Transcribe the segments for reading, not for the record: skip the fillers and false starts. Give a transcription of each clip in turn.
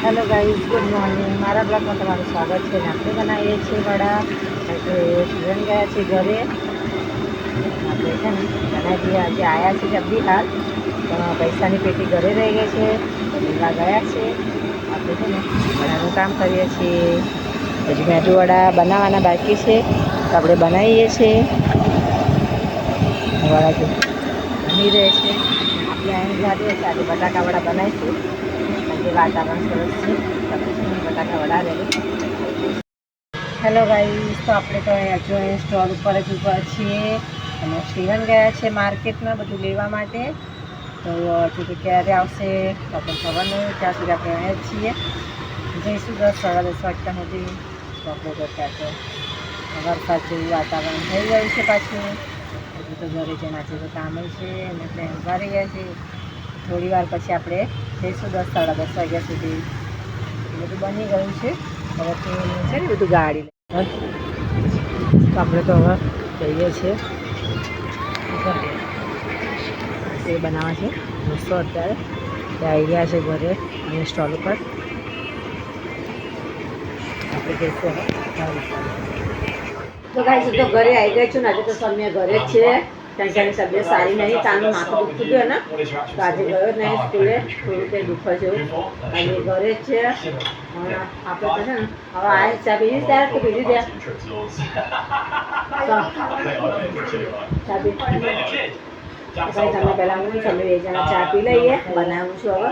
Hello guys, good morning. મારા બ્લોગમાં તમારું સ્વાગત છે. આપણે બનાવીએ છીએ વડા. એટલે સ્ટુડન્ટ ગયા છે ઘરે. આપણે છે ને બનાવી આજે આવ્યા છે જલ્દી હાલ, પણ પૈસાની પેટી ઘરે રહી ગઈ છે તો લેવા ગયા છે. આપણે છે ને વડાનું કામ કરીએ છીએ. હજુ મેદુ વડા બનાવવાના બાકી છે તો આપણે બનાવીએ છીએ. વડા જો બની રહે છે. આપણે અહીં જાતે આજે બટાકા વડા બનાવીશું. વાતાવરણ સરસ છે. બટાકા વડા રેડી. હેલો ગાઈસ, તો આપણે તો હજુ સ્ટોલ ઉપર જ ઊભા છીએ અને સ્ટીવન ગયા છે માર્કેટમાં બધું લેવા માટે. તો હજુ તો ક્યારે આવશે તો આપણે ખબર નહીં. ત્યાં સુધી આપણે અહીંયા જ છીએ. જઈશું 10 સાડા 10 વાગ્યા સુધી. તો આપણે તો ત્યાં તો વરસાદ જેવું વાતાવરણ થઈ ગયું છે પાછું. હજુ તો ઘરે જઈને આજે તો કામ છે અને ત્યાં ઊભા રહી ગયા છે. થોડી વાર પછી આપણે જઈશું 10 સાડા 10 વાગ્યા સુધી. બધું બની ગયું છે. હવે છે ને બધું ગાડી તો આપણે તો હવે જઈએ છીએ. એ બનાવે છે રસ્તો અત્યારે તે આવી ગયા છે ઘરે અને સ્ટોલ ઉપર. આપણે જઈશું તો ગાઈસ, તો ઘરે આવી ગઈ છું ને. આજે તો સૌમ્ય ઘરે જ છે કારણ કે એની તબિયત સારી નહીં. કાલનું માથું દુખતું ગયું ને તો આજે ગયો જ નહીં સ્કૂલે. થોડું કંઈ દુખે છે આજે ઘરે જ છે. આપણે તો છે ને હવે આ ચા પીધી ત્યારે તો પીધી ત્યાં ચા પી તમે પહેલાં હું તમે બે જણા ચા પી લઈએ. બનાવું છું હવે.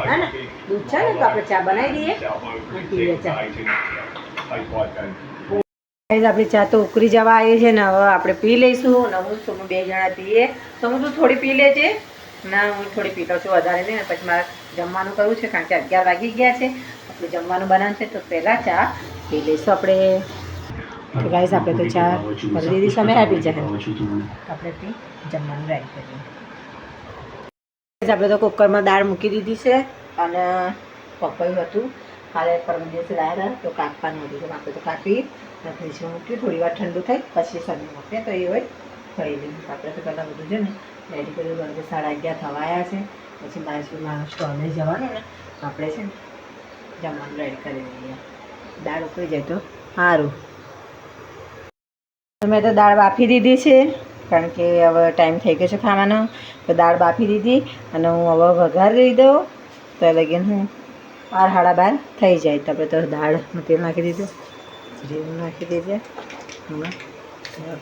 હા ને દૂધ છે ને તો આપણે ચા બનાવી દઈએ અને પીએ ચા. આપણી ચા તો ઉકળી જવા આવી છે ને હવે આપણે પી લઈશું. ને હું તમે બે જણા પીએ તો હું તું થોડી પી લેજે. ના, હું થોડી પી લઉં છું, વધારે નહીં. પછી મારે જમવાનું કરવું છે કારણ કે 11 વાગી ગયા છે. આપણે જમવાનું બનાવવાનું છે તો પહેલાં ચા પી લઈશું આપણે. તો ગાઈસ, આપણે તો ચા કરી દીધી. સમય આપી જાય આપણે પી જમવાનું રેડી કરીએ. આપણે તો કુકરમાં દાળ મૂકી દીધી છે અને પપૈયું હતું કાલે પરમ દિવસે લાવ્યા હતા તો કાપવાનું હતું. તો આપણે તો કાપી ફ્રીજમાં મૂક્યું. થોડી વાર ઠંડુ થઈ પછી સબ્જી મૂકીએ તો એ હોય થઈ ગયું. આપણે તો પહેલાં બધું છે ને રેડી કર્યું. કારણ કે 11:30 થવા આવ્યા છે. પછી મારા સ્ટોલે જવાનું ને તો આપણે છે ને જમવાનું રેડી કરી દઈએ. દાળ ઉકળી જાય તો સારું. મેં તો દાળ બાફી દીધી છે કારણ કે હવે ટાઈમ થઈ ગયો છે ખાવાનો. તો દાળ બાફી દીધી અને હું હવે વઘારી દઉં તો લગીને હું 12:30 થઈ જાય. તો આપણે તો દાળમાં તેલ નાખી દીધું, જીરું નાખી દઈએ, હમણાં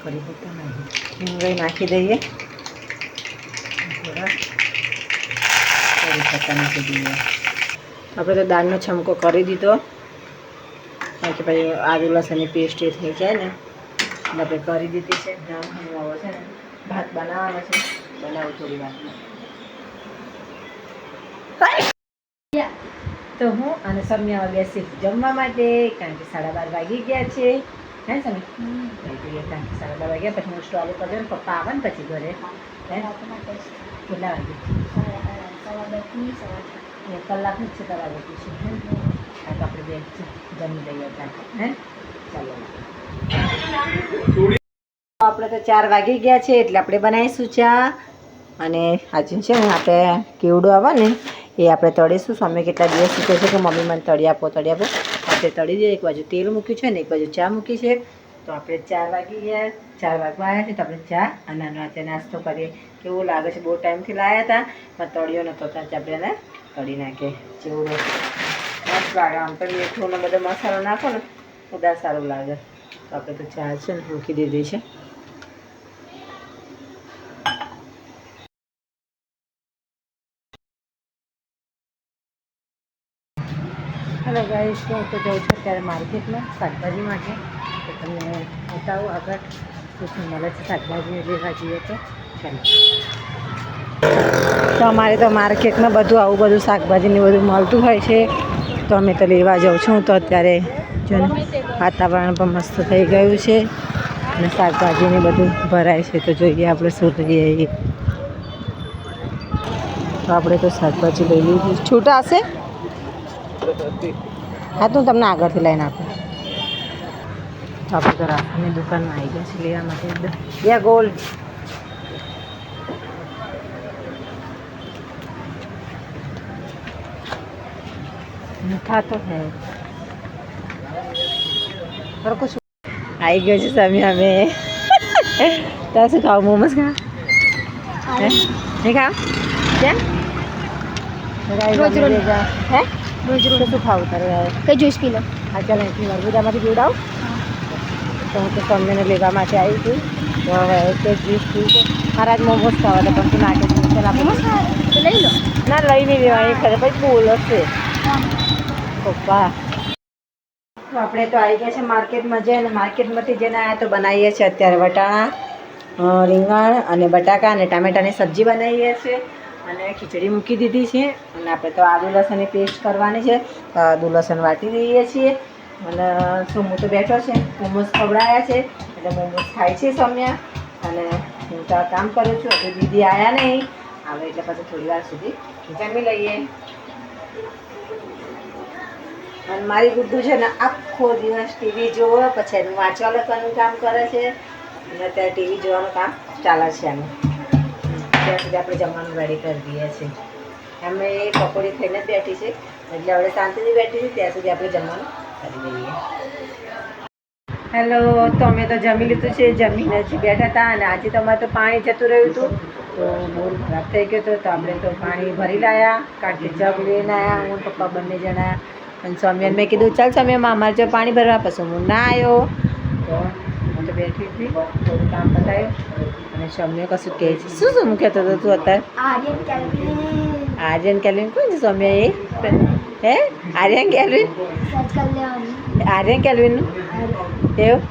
કરી પત્તા નાખી નાખી દઈએ, થોડા કરી પત્તા નાખી દઈએ. આપણે તો દાળનો છમકો કરી દીધો કારણ કે પછી આદુ લસણની પેસ્ટ એ થઈ જાય ને આપણે કરી દીધી છે. હવે છે ને ભાત બનાવવાનો છે. બનાવું થોડી વારમાં. તો હું અને સમ્યા બેસી જમવા માટે કારણ કે 12:30 વાગી ગયા છે. હે સમી કારણ કે 12:30 વાગ્યા પછી હું સ્ટોલ ઉપર જઈને પપ્પા આવે ને પછી ઘરે કેટલા વાગે કલાકનું જ છે તમારે વેકેશન. હે તો આપણે બે જમી લઈએ ત્યાં. હે ચાલો આપણે તો 4 વાગી ગયા છે એટલે આપણે બનાવીશું ચા. અને આજે છે ને આપણે કેવડો આવે ને એ આપણે તળીશું. સ્વામી કેટલા દિવસ શીખે છે કે મમ્મી મને તળી આપો તળી આપો. આપણે તળી દઈએ. એક બાજુ તેલ મૂક્યું છે ને એક બાજુ ચા મૂકી છે. તો આપણે 4 વાગી ગયા, 4 વાગવા આવ્યા છે તો આપણે ચા અને રાતે નાસ્તો કરીએ. કેવું લાગે છે? બહુ ટાઈમથી લાવ્યા હતા પણ તળિયો નહોતો ત્યાં આપણે એને તળી નાખીએ. ચેવડો મસ્ત લાગે. આમ તો મીઠું ને બધો મસાલો નાખો ને ઉદાસ સારું લાગે. તો આપણે તો ચા છે ને મૂકી દીધી છે. હેલો ગાઈસ, તો જાઉં છું અત્યારે માર્કેટમાં શાકભાજી માટે. તો તમને બતાવું આગળ શું મળે છે શાકભાજી લેવા જઈએ તો ચાલો. તો અમારે તો માર્કેટમાં બધું આવું બધું શાકભાજીને બધું મળતું હોય છે તો અમે તો લેવા જાઉં છું. તો અત્યારે જો વાતાવરણ પણ મસ્ત થઈ ગયું છે અને શાકભાજીને બધું ભરાય છે. તો જોઈએ આપણે શું લઈએ. તો આપણે તો શાકભાજી લઈ લીધી. છૂટા હશે? હા, તો હું તમને આગળથી લઈને આપું. તો આપણે તો રાશનની દુકાનમાં આવી ગયા છે લેવા માટે. એકદમ યા ગોલ્ડ મીઠા તો હે પર કુછ આવી ગયો છે સમિયા અમે તારે શું ખાવ મોમોસ ખા નહીં ખાવ ક્યાં રોજ રોજ. હે રોજ તો શું ખાવું તારે કઈ જ્યુસ પી લો. હા ચાલ અહીંથી વરબુદામાંથી પીવડાવું તો હું તો સમ્યને લેવા માટે આવી છું તો હવે એક જ જ્યુસ પીવું છે મારા જ મોમોસ ખાવા હતા પણ તું નાખે છે ચાલ મોમોસ આપણે ખાવા તો લઈ લો. ના લઈ નહીં લેવાની ખરે પછી બોલ હશે પપ્પા તો આપણે તો આવી ગયા છે માર્કેટમાં જઈને માર્કેટમાંથી જઈને આવ્યા તો બનાવીએ છીએ અત્યારે વટાણા રીંગણ અને બટાકા અને ટામેટાની સબ્જી બનાવીએ છીએ અને ખીચડી મૂકી દીધી છે અને આપણે તો આદુ લસણની પેસ્ટ કરવાની છે તો આદુ લસણ વાટી દઈએ છીએ અને સોમુ તો બેઠો છે મોમોસ ખવડાયા છે એટલે મોમોસ ખાય છે સમ્યા અને હું તો આ કામ કરું છું હજુ દીદી આવ્યા નહીં આવે એટલે પછી થોડી વાર સુધી જમી લઈએ અને મારી ગુડ્ડુ છે ને આખો દિવસ ટીવી જોવે પછી એનું વાંચવા લખવાનું કામ કરે છે અને અત્યારે ટીવી જોવાનું કામ ચાલે છે એનું ત્યાં સુધી આપણે જમવાનું રેડી કરી દઈએ છીએ અમે એ પકોડી ખાઈને જ બેઠી છે એટલે હવે શાંતિથી બેઠી છે ત્યાં સુધી આપણે જમવાનું કરી દઈએ હેલો તો અમે તો જમી લીધું છે જમીને જ બેઠા હતા અને આજે તો અમારે તો પાણી જતું રહ્યું હતું તો બહુ ખરાબ થઈ ગયો હતો તો આપણે તો પાણી ભરી લાવ્યા કાઢી જગ લઈને આવ્યા હું પપ્પા બંને જણા અને સમ્યન મેં કીધું ચાલ સમ્યમાં અમારે જો પાણી ભરવા પછી હું ના આવ્યો તો હું તો બેઠી હતી થોડું કામ બતાવ્યું અને સમ્ય કશું કહે છે શું શું કહેતો હતો તું અત્યારે આર્યન કેલ્વિન કોણ છે સમ્ય એ હે આર્યન કેલ્વિન આર્યન કેલ્વિનનું એવું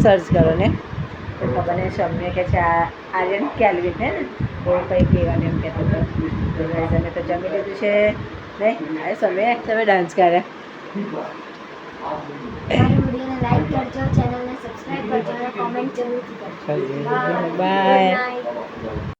સર્ચ કરો ને તો ખબર નહીં સમ્ય કે છે આર્યન કેલ્વિન હે ને એવું કંઈ કહેવાનું એમ કહેતો હતો તો અમે તો જમી લીધું છે નહીં આ સમય તમે ડાન્સ કરે લાઈક કરજો, ચેનલને સબસ્ક્રાઇબ કરજો અને કોમેન્ટ જરૂરથી કરજો. બાય. Good night.